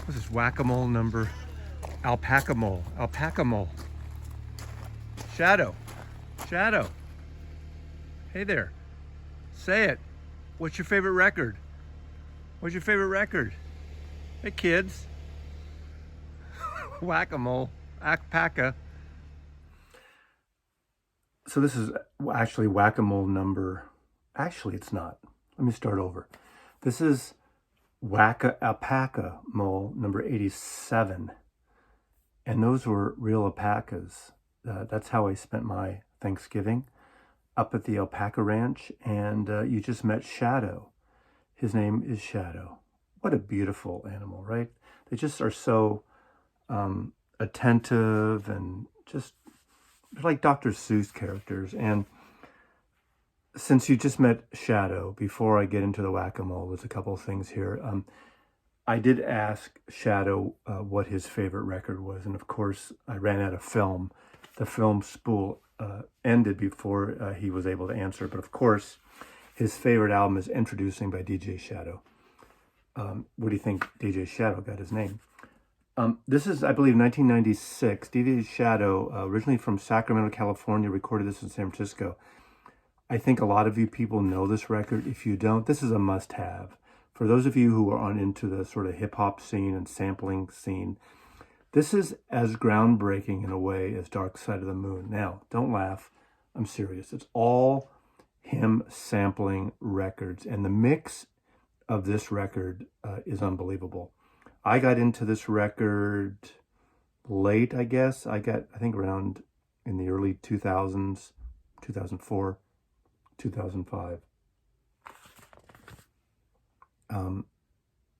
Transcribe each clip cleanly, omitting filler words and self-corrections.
This is Whack-A-Mole number Alpaca-Mole. Alpaca-Mole. Shadow. Shadow. Hey there. Say it. What's your favorite record? What's your favorite record? Hey kids. Whack-A-Mole. Alpaca. So this is actually Whack-A-Mole number. Actually, it's not. Let me start over. This is Whack-Alpaca-Mole number 87. And those were real alpacas. That's how I spent my Thanksgiving, up at the alpaca ranch. And you just met Shadow. His name is Shadow. What a beautiful animal, right? They just are so attentive and just like Dr. Seuss characters. And since you just met Shadow, before I get into the Whack-A-Mole, there's a couple of things here. I did ask Shadow what his favorite record was, and of course I ran out of film. The film spool ended before he was able to answer, but of course his favorite album is Introducing by DJ Shadow. What do you think DJ Shadow got his name? This is, I believe, 1996. DJ Shadow, originally from Sacramento, California, recorded this in San Francisco. I think a lot of you people know this record. If you don't, this is a must-have. For those of you who are into the sort of hip-hop scene and sampling scene, this is as groundbreaking in a way as Dark Side of the Moon. Now, don't laugh. I'm serious. It's all him sampling records. And the mix of this record is unbelievable. I got into this record late, I guess. I think around in the early 2000s, 2004, 2005.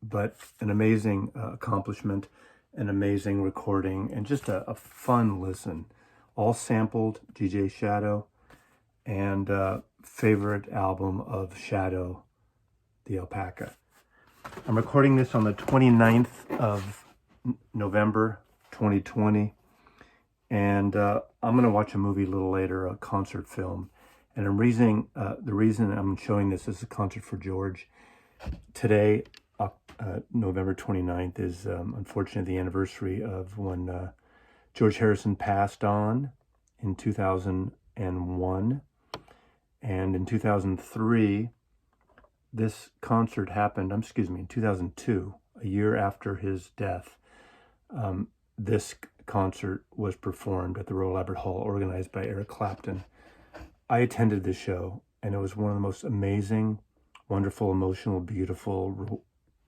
But an amazing accomplishment, an amazing recording, and just a fun listen. All sampled DJ Shadow, and favorite album of Shadow, the Alpaca. I'm recording this on the 29th of November, 2020. And I'm going to watch a movie a little later, a concert film. And the reason I'm showing this is a concert for George. Today, November 29th, is unfortunately the anniversary of when George Harrison passed on in 2001. And in 2003, this concert happened, in 2002, a year after his death. This concert was performed at the Royal Albert Hall, organized by Eric Clapton. I attended this show, and it was one of the most amazing, wonderful, emotional, beautiful,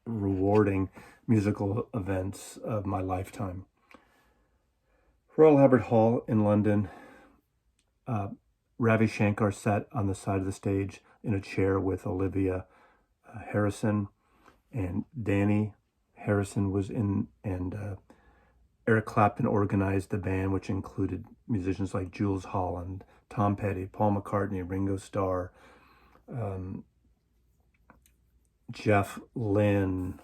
rewarding musical events of my lifetime. Royal Albert Hall in London. Ravi Shankar sat on the side of the stage in a chair with Olivia Harrison, and Danny Harrison was in, and Eric Clapton organized the band, which included musicians like Jules Holland, Tom Petty, Paul McCartney, Ringo Starr, Jeff Lynne,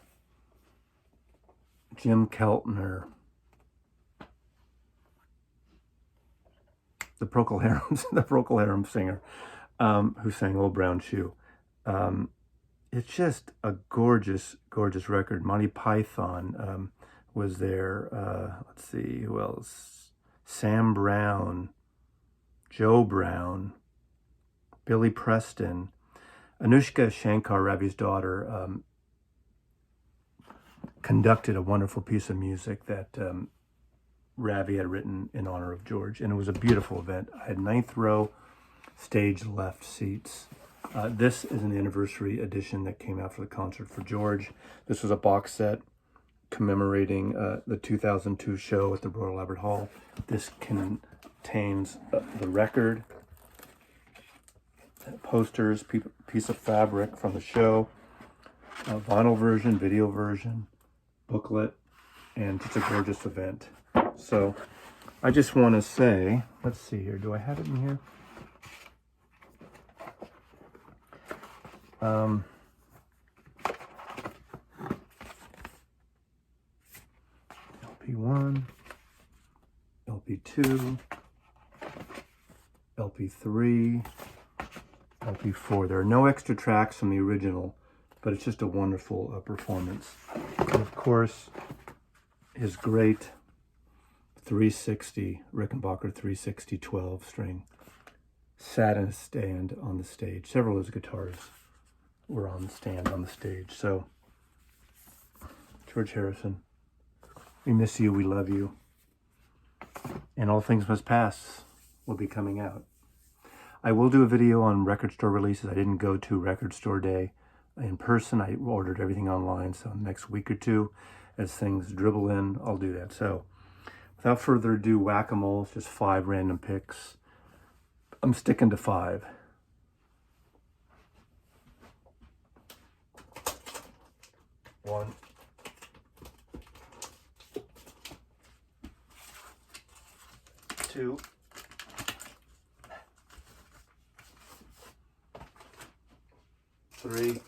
Jim Keltner, the Procol Harum singer, who sang Old Brown Shoe. It's just a gorgeous, gorgeous record. Monty Python was there. Let's see, who else? Sam Brown, Joe Brown, Billy Preston, Anushka Shankar, Ravi's daughter, conducted a wonderful piece of music that Ravi had written in honor of George, and it was a beautiful event. I had 9th row, stage left seats. This is an anniversary edition that came out for the concert for George. This was a box set commemorating the 2002 show at the Royal Albert Hall. This contains the record, posters, piece of fabric from the show, a vinyl version, video version, booklet, and it's a gorgeous event. So I just want to say, let's see here, do I have it in here? LP1, LP2, LP3, LP4. There are no extra tracks from the original, but it's just a wonderful performance. And of course, his great 360, Rickenbacker 360 12 string Satin stand on the stage. Several of his guitars were on the stand on the stage. So, George Harrison, we miss you, we love you. And All Things Must Pass will be coming out. I will do a video on record store releases. I didn't go to Record Store Day in person. I ordered everything online. So next week or two, as things dribble in, I'll do that. So without further ado, Whack-A-Mole, just 5 random picks. I'm sticking to 5. One. 2. 3.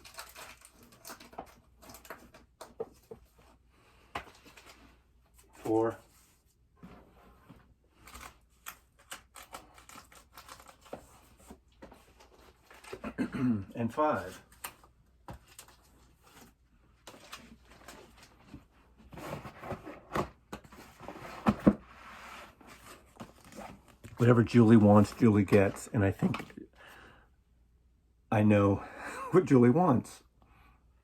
4. And 5. Whatever Julie wants, Julie gets. And I think I know what Julie wants.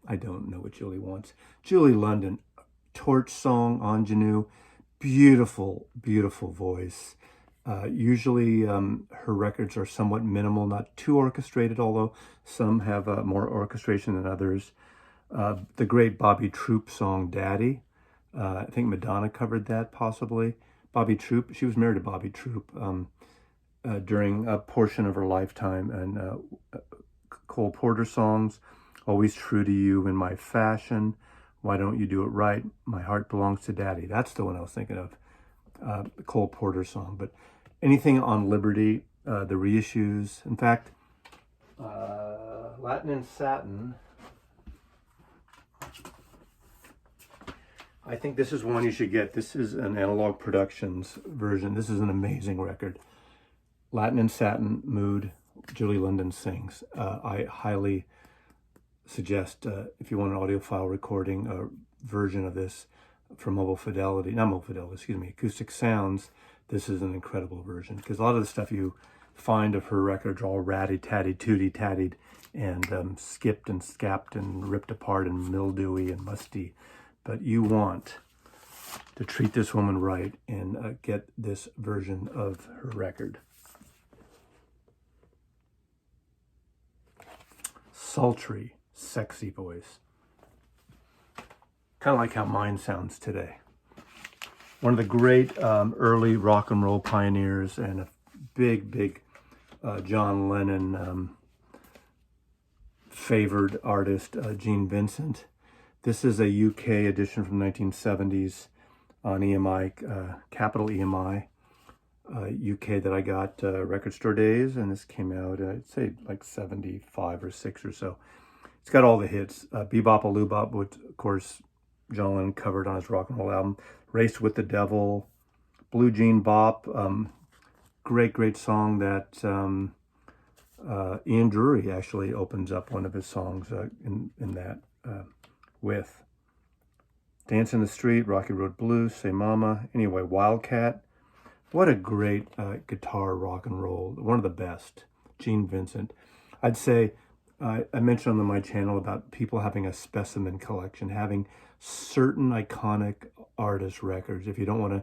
I don't know what Julie wants. Julie London, Torch Song, Ingenue, beautiful, beautiful voice. Usually her records are somewhat minimal, not too orchestrated, although some have more orchestration than others. The great Bobby Troop song, Daddy. I think Madonna covered that, possibly. Bobby Troop, she was married to Bobby Troop during a portion of her lifetime. And Cole Porter songs, Always True to You in My Fashion, Why Don't You Do It Right, My Heart Belongs to Daddy. That's the one I was thinking of, the Cole Porter song. But anything on Liberty, the reissues. In fact, Latin and Satin, I think this is one you should get. This is an Analog Productions version. This is an amazing record. Latin and Satin, Mood, Julie London sings. I highly suggest, if you want an audiophile recording, a version of this from Acoustic Sounds, this is an incredible version. Because a lot of the stuff you find of her records are all ratty-tatty, tooty-tattied, and skipped and scapped and ripped apart and mildewy and musty. But you want to treat this woman right and get this version of her record. Sultry, sexy voice. Kind of like how mine sounds today. One of the great early rock and roll pioneers and a big, big John Lennon favored artist, Gene Vincent. This is a UK edition from 1970s on EMI, Capital EMI, UK, that I got Record Store Days, and this came out, I'd say like 75 or 6 or so. It's got all the hits. Bebop-a-Lubop, which of course John Lennon covered on his rock and roll album. Raced with the Devil, Blue Jean Bop, great, great song that Ian Drury actually opens up one of his songs in that with. Dance in the Street, Rocky Road Blues, Say Mama. Anyway, Wildcat. What a great guitar rock and roll. One of the best. Gene Vincent. I'd say, I mentioned on my channel about people having a specimen collection, having certain iconic artist records. If you don't want to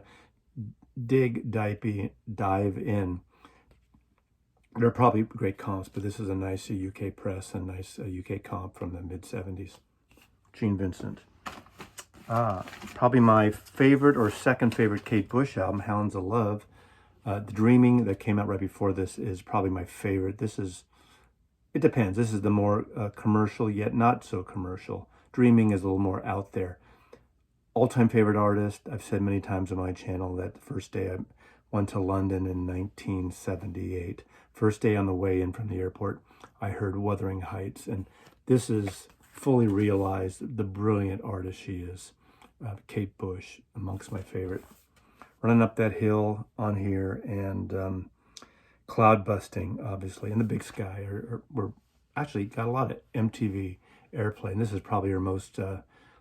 dive in, they're probably great comps, but this is a nice UK press and nice UK comp from the mid-70s. Gene Vincent. Probably my favorite or second favorite Kate Bush album, Hounds of Love. The Dreaming that came out right before this is probably my favorite. It depends. This is the more commercial, yet not so commercial. Dreaming is a little more out there. All-time favorite artist, I've said many times on my channel that the first day I went to London in 1978. First day on the way in from the airport, I heard Wuthering Heights, and this is fully realized the brilliant artist she is. Kate Bush, amongst my favorite. Running Up That Hill on here, and Cloud Busting, obviously, and The Big Sky were actually got a lot of MTV airplay, and this is probably her most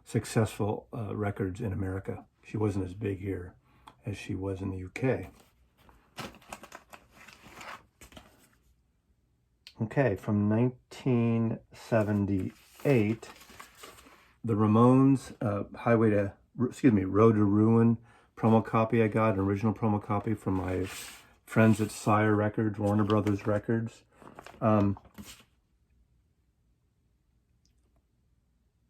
successful records in America. She wasn't as big here as she was in the UK. Okay, from 1978, the Ramones, Road to Ruin promo copy I got, an original promo copy from my friends at Sire Records, Warner Brothers Records.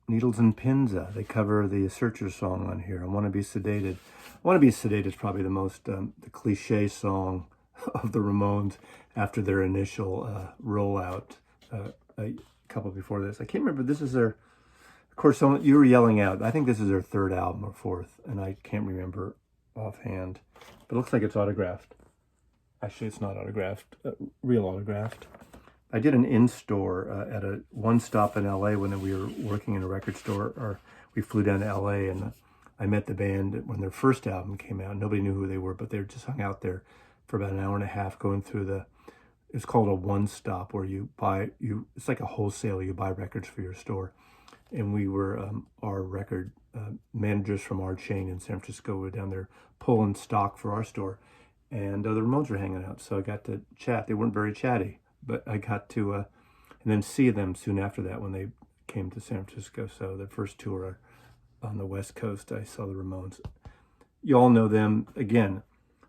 Needles and Pins, they cover the Searchers song on here. I Want to Be Sedated. I Want to Be Sedated is probably the most, the cliche song of the Ramones after their initial rollout a couple before this. I can't remember, this is their, of course, you were yelling out, I think this is their third album or fourth, and I can't remember offhand, but it looks like it's autographed. Actually, it's not autographed, real autographed. I did an in-store at a one stop in LA when we were working in a record store, or we flew down to LA, and I met the band when their first album came out. Nobody knew who they were, but they just hung out there for about an hour and a half going through it's called a one stop, where it's like a wholesale, you buy records for your store. And we were, our record managers from our chain in San Francisco were down there pulling stock for our store. And the Ramones were hanging out, so I got to chat. They weren't very chatty, but I got to, and then see them soon after that when they came to San Francisco. So the first tour on the West Coast, I saw the Ramones. You all know them. Again,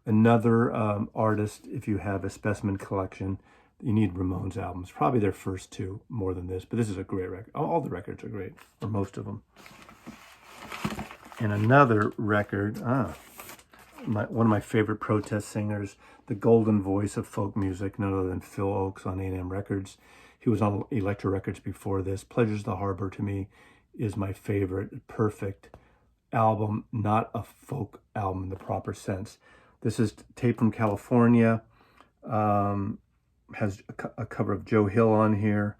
another artist, if you have a specimen collection, you need Ramones albums. Probably their first two more than this, but this is a great record. All the records are great, or most of them. And another record, one of my favorite protest singers, the golden voice of folk music, none other than Phil Ochs on A&M Records. He was on Elektra Records before this. Pleasures of the Harbor, to me, is my favorite, perfect album, not a folk album in the proper sense. This is Tape from California, has a cover of Joe Hill on here,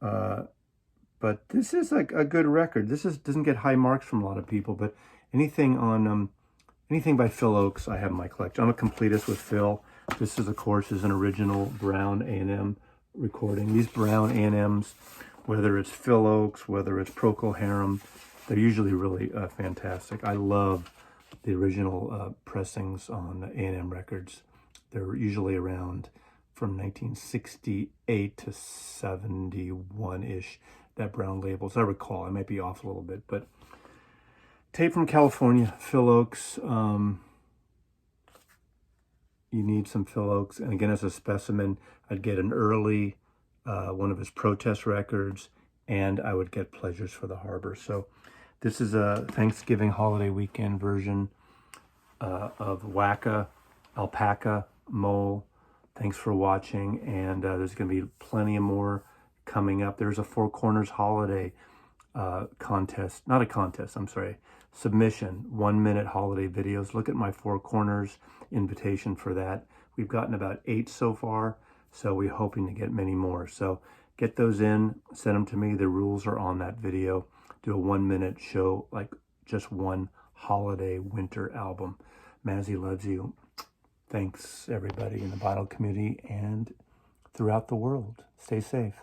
but this is like a good record. This doesn't get high marks from a lot of people, but anything by Phil Ochs I have in my collection. I'm a completist with Phil. This is, of course, an original Brown A&M recording. These Brown A&Ms, whether it's Phil Ochs, whether it's Procol Harum, they're usually really fantastic. I love the original pressings on A&M Records. They're usually around from 1968 to 71-ish, that Brown label. As I recall, I might be off a little bit, but Tape from California, Phil Ochs. You need some Phil Ochs. And again, as a specimen, I'd get an early, one of his protest records, and I would get Pleasures for the Harbor. So this is a Thanksgiving holiday weekend version of Whack-Alpaca-Mole. Thanks for watching, and there's going to be plenty of more coming up. There's a Four Corners holiday contest, not a contest, I'm sorry, submission, 1-minute holiday videos. Look at my Four Corners invitation for that. We've gotten about 8 so far, so we're hoping to get many more. So get those in, send them to me. The rules are on that video. Do a 1-minute show, like just one holiday winter album. Mazzy loves you. Thanks, everybody in the vinyl community and throughout the world. Stay safe.